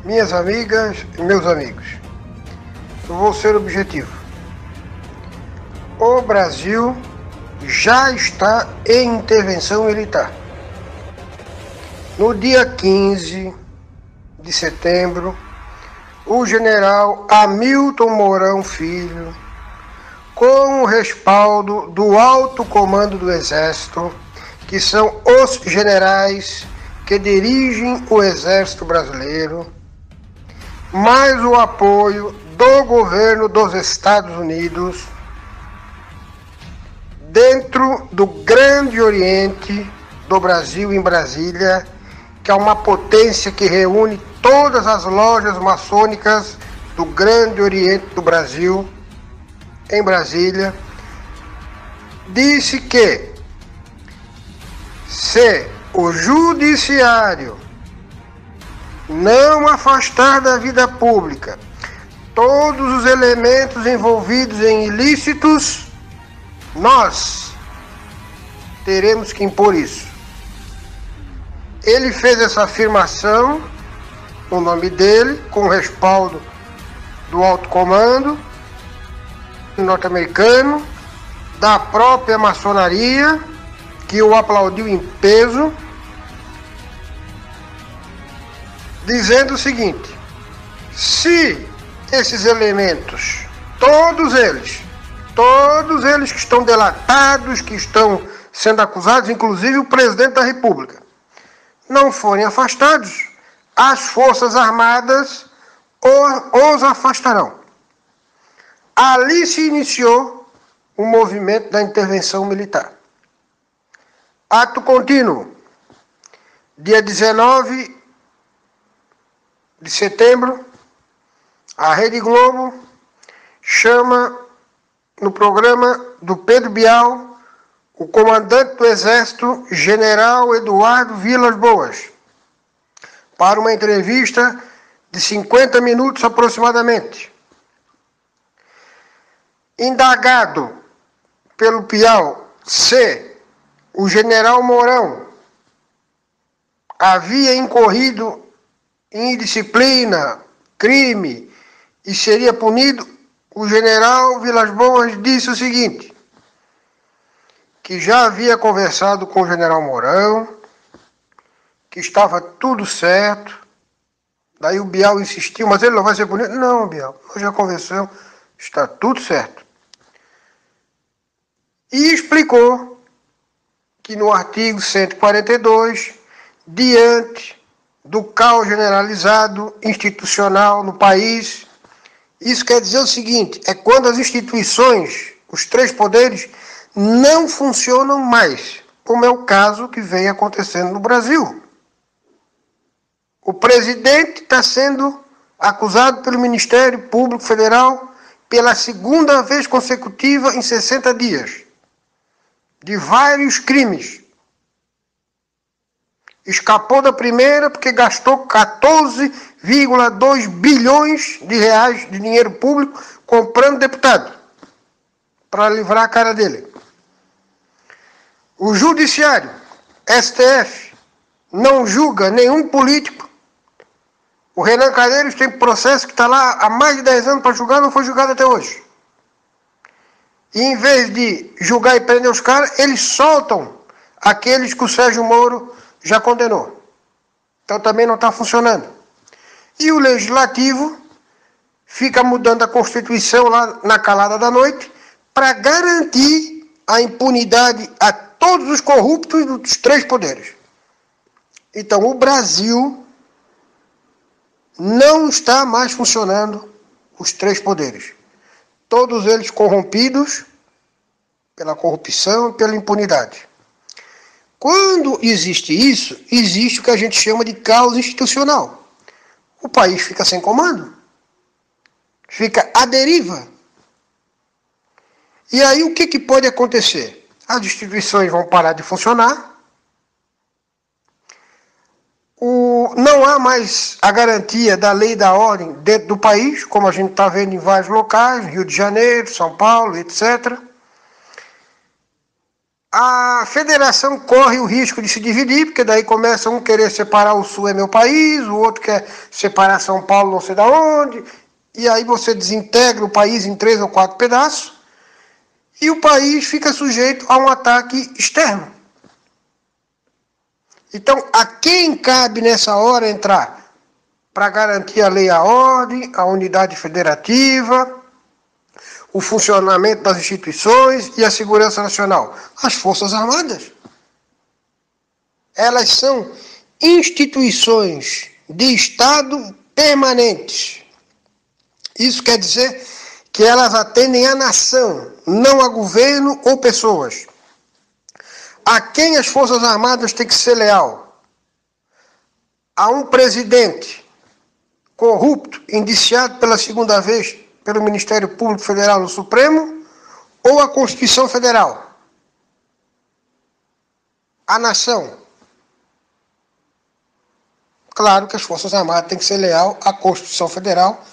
Minhas amigas e meus amigos, eu vou ser objetivo. O Brasil já está em intervenção militar. No dia 15 de setembro, o general Hamilton Mourão Filho, com o respaldo do alto comando do Exército, que são os generais que dirigem o Exército Brasileiro, mais o apoio do governo dos Estados Unidos, dentro do Grande Oriente do Brasil, em Brasília, que é uma potência que reúne todas as lojas maçônicas do Grande Oriente do Brasil, em Brasília, disse que se o judiciário não afastar da vida pública todos os elementos envolvidos em ilícitos, nós teremos que impor isso. Ele fez essa afirmação no nome dele, com o respaldo do alto comando norte-americano, da própria maçonaria, que o aplaudiu em peso, dizendo o seguinte: se esses elementos, todos eles que estão delatados, que estão sendo acusados, inclusive o presidente da República, não forem afastados, as Forças Armadas os afastarão. Ali se iniciou o movimento da intervenção militar. Ato contínuo, dia 19 de setembro, a Rede Globo chama no programa do Pedro Bial o comandante do Exército, General Eduardo Vilas Boas, para uma entrevista de 50 minutos aproximadamente. Indagado pelo Bial se o general Mourão havia incorrido em indisciplina, crime e seria punido, o general Vilas Boas disse o seguinte: que já havia conversado com o general Mourão, que estava tudo certo. Daí o Bial insistiu: mas ele não vai ser punido? Não, Bial, nós já conversamos, está tudo certo. E explicou que no artigo 142, diante do caos generalizado institucional no país, isso quer dizer o seguinte: é quando as instituições, os três poderes, não funcionam mais, como é o caso que vem acontecendo no Brasil. O presidente está sendo acusado pelo Ministério Público Federal pela segunda vez consecutiva em 60 dias, de vários crimes. Escapou da primeira porque gastou 14,2 bilhões de reais de dinheiro público comprando deputado, para livrar a cara dele. O Judiciário, STF, não julga nenhum político. O Renan Calheiros tem processo que está lá há mais de 10 anos para julgar, não foi julgado até hoje. E em vez de julgar e prender os caras, eles soltam aqueles que o Sérgio Moro já condenou. Então também não está funcionando. E o Legislativo fica mudando a Constituição lá na calada da noite para garantir a impunidade a todos os corruptos dos três poderes. Então o Brasil não está mais funcionando os três poderes. Todos eles corrompidos pela corrupção e pela impunidade. Quando existe isso, existe o que a gente chama de caos institucional. O país fica sem comando, fica à deriva. E aí o que pode acontecer? As instituições vão parar de funcionar, não há mais a garantia da lei e da ordem dentro do país, como a gente está vendo em vários locais, Rio de Janeiro, São Paulo, etc. a federação corre o risco de se dividir, porque daí começa um querer separar o Sul é meu país, o outro quer separar São Paulo não sei da onde, e aí você desintegra o país em 3 ou 4 pedaços, e o país fica sujeito a um ataque externo. Então, a quem cabe nessa hora entrar? Para garantir a lei e a ordem, a unidade federativa, o funcionamento das instituições e a segurança nacional. As Forças Armadas. Elas são instituições de Estado permanentes. Isso quer dizer que elas atendem à nação, não a governo ou pessoas. A quem as Forças Armadas têm que ser leal? A um presidente corrupto, indiciado pela segunda vez pelo Ministério Público Federal no Supremo, ou a Constituição Federal? A nação. Claro que as Forças Armadas têm que ser leal à Constituição Federal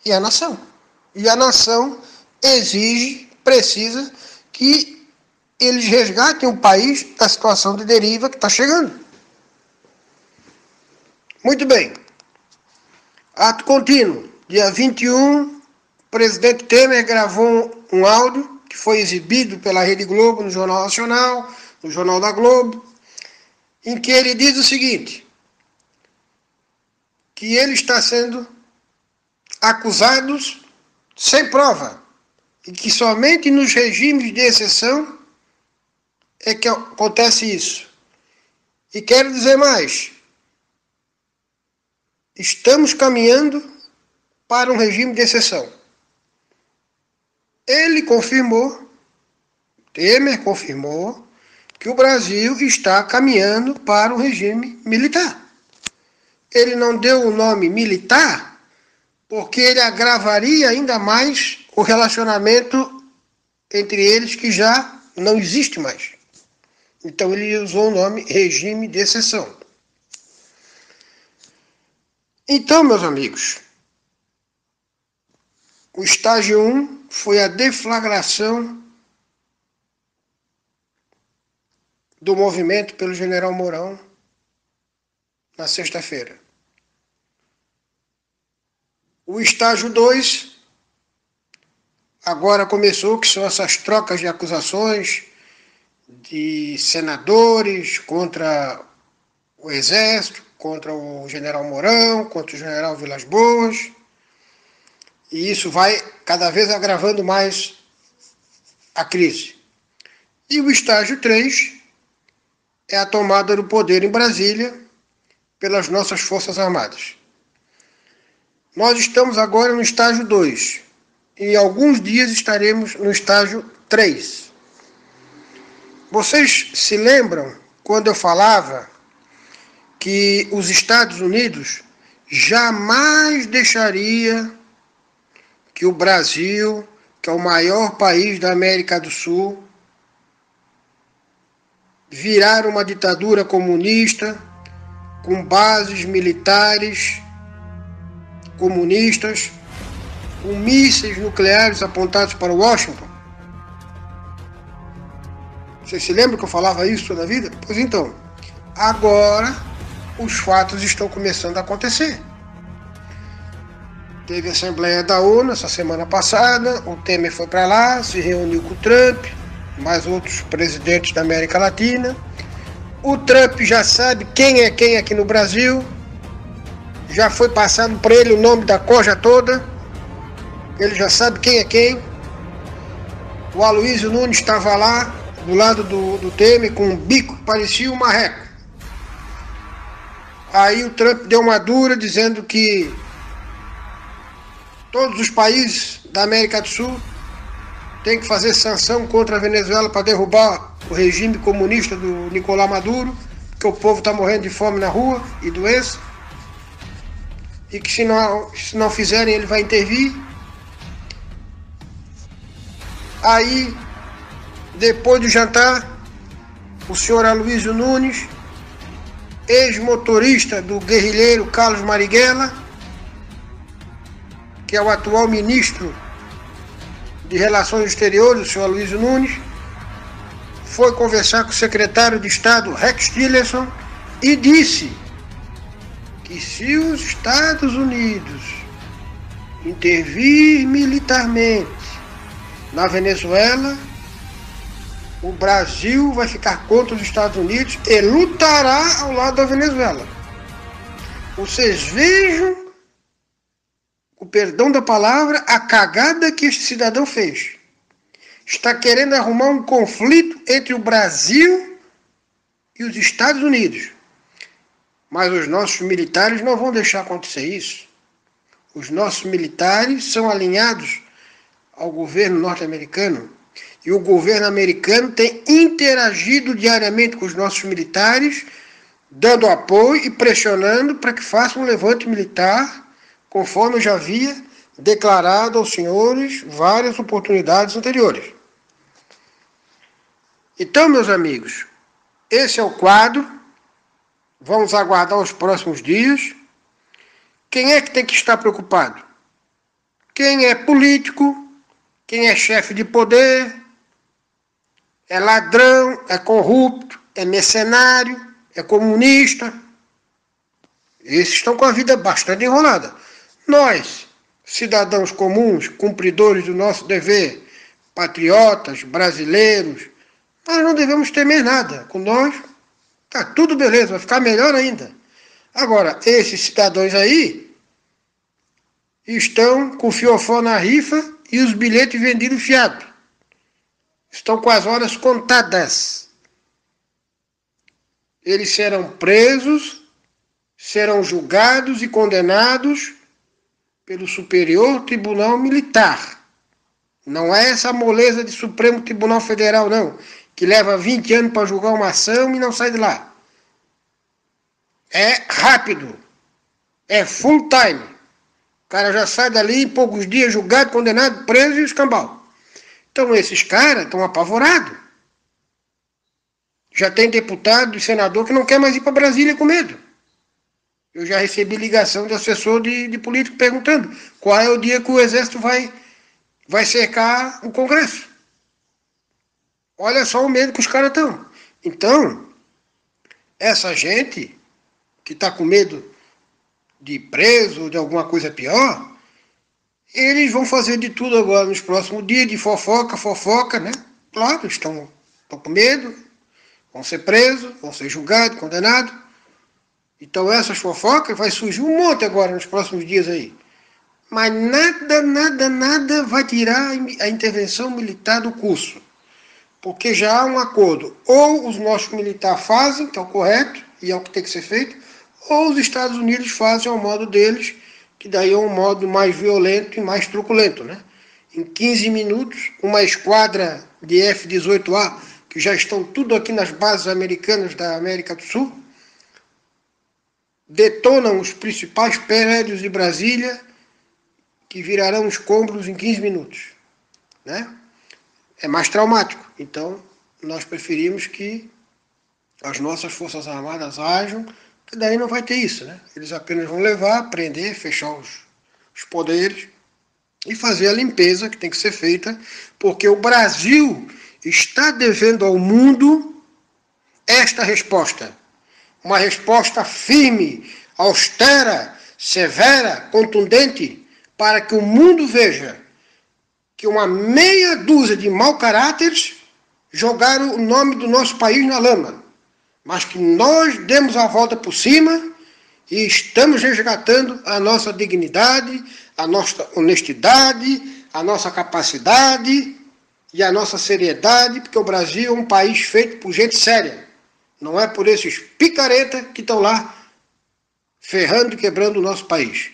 e à nação. E a nação exige, precisa, que eles resgatem o país da situação de deriva que está chegando. Muito bem. Ato contínuo. Dia 21, o presidente Temer gravou um áudio que foi exibido pela Rede Globo no Jornal Nacional, no Jornal da Globo, em que ele diz o seguinte, que ele está sendo acusado sem prova, e que somente nos regimes de exceção é que acontece isso. E quero dizer mais, estamos caminhando para um regime de exceção. Ele confirmou, Temer confirmou, que o Brasil está caminhando para um regime militar. Ele não deu o nome militar porque ele agravaria ainda mais o relacionamento entre eles, que já não existe mais. Então ele usou o nome regime de exceção. Então, meus amigos, o estágio 1 foi a deflagração do movimento pelo general Mourão na sexta-feira. O estágio 2 agora começou, que são essas trocas de acusações de senadores contra o Exército, contra o general Mourão, contra o general Vilas Boas. E isso vai cada vez agravando mais a crise. E o estágio 3 é a tomada do poder em Brasília pelas nossas Forças Armadas. Nós estamos agora no estágio 2. E em alguns dias estaremos no estágio 3. Vocês se lembram quando eu falava que os Estados Unidos jamais deixaria que o Brasil, que é o maior país da América do Sul, virar uma ditadura comunista com bases militares comunistas, com mísseis nucleares apontados para Washington? Vocês se lembram que eu falava isso toda a vida? Pois então, agora os fatos estão começando a acontecer. Teve a Assembleia da ONU essa semana passada, o Temer foi para lá, se reuniu com o Trump, mais outros presidentes da América Latina. O Trump já sabe quem é quem aqui no Brasil, já foi passado para ele o nome da corja toda, ele já sabe quem é quem. O Aloysio Nunes estava lá, do lado do Temer, com um bico que parecia um marreco. Aí o Trump deu uma dura, dizendo que todos os países da América do Sul têm que fazer sanção contra a Venezuela para derrubar o regime comunista do Nicolás Maduro, porque o povo está morrendo de fome na rua e doença, e que se não fizerem ele vai intervir. Aí, depois do jantar, o senhor Aloysio Nunes, ex-motorista do guerrilheiro Carlos Marighella, que é o atual ministro de Relações Exteriores, o senhor Aloysio Nunes, foi conversar com o secretário de Estado, Rex Tillerson, e disse que se os Estados Unidos intervir militarmente na Venezuela, o Brasil vai ficar contra os Estados Unidos e lutará ao lado da Venezuela. Vocês vejam, o perdão da palavra, a cagada que este cidadão fez. Está querendo arrumar um conflito entre o Brasil e os Estados Unidos. Mas os nossos militares não vão deixar acontecer isso. Os nossos militares são alinhados ao governo norte-americano. E o governo americano tem interagido diariamente com os nossos militares, dando apoio e pressionando para que façam um levante militar, conforme eu já havia declarado aos senhores várias oportunidades anteriores. Então, meus amigos, esse é o quadro. Vamos aguardar os próximos dias. Quem é que tem que estar preocupado? Quem é político, quem é chefe de poder, é ladrão, é corrupto, é mercenário, é comunista. Esses estão com a vida bastante enrolada. Nós, cidadãos comuns, cumpridores do nosso dever, patriotas, brasileiros, nós não devemos temer nada. Com nós, tá tudo beleza, vai ficar melhor ainda. Agora, esses cidadãos aí estão com o fiofó na rifa e os bilhetes vendidos fiado. Estão com as horas contadas. Eles serão presos, serão julgados e condenados pelo Superior Tribunal Militar. Não é essa moleza de Supremo Tribunal Federal, não, que leva 20 anos para julgar uma ação e não sai de lá. É rápido. É full time. O cara já sai dali em poucos dias julgado, condenado, preso e escambau. Então esses caras estão apavorados. Já tem deputado e senador que não quer mais ir para Brasília com medo. Eu já recebi ligação de assessor de político perguntando qual é o dia que o Exército vai cercar o Congresso. Olha só o medo que os caras estão. Então, essa gente que está com medo de ir preso ou de alguma coisa pior, eles vão fazer de tudo agora nos próximos dias, de fofoca, né? Claro, estão com medo, vão ser presos, vão ser julgados, condenados. Então essas fofocas vai surgir um monte agora nos próximos dias aí. Mas nada vai tirar a intervenção militar do curso. Porque já há um acordo. Ou os nossos militares fazem, que é o correto, e é o que tem que ser feito, ou os Estados Unidos fazem ao modo deles, que daí é um modo mais violento e mais truculento, né? Em 15 minutos, uma esquadra de F-18A, que já estão tudo aqui nas bases americanas da América do Sul, detonam os principais prédios de Brasília, que virarão escombros em 15 minutos, né? É mais traumático. Então, nós preferimos que as nossas Forças Armadas ajam, que daí não vai ter isso, né? Eles apenas vão levar, prender, fechar os poderes e fazer a limpeza que tem que ser feita, porque o Brasil está devendo ao mundo esta resposta. Uma resposta firme, austera, severa, contundente, para que o mundo veja que uma meia dúzia de mau caráteres jogaram o nome do nosso país na lama, mas que nós demos a volta por cima e estamos resgatando a nossa dignidade, a nossa honestidade, a nossa capacidade e a nossa seriedade, porque o Brasil é um país feito por gente séria. Não é por esses picaretas que estão lá ferrando e quebrando o nosso país.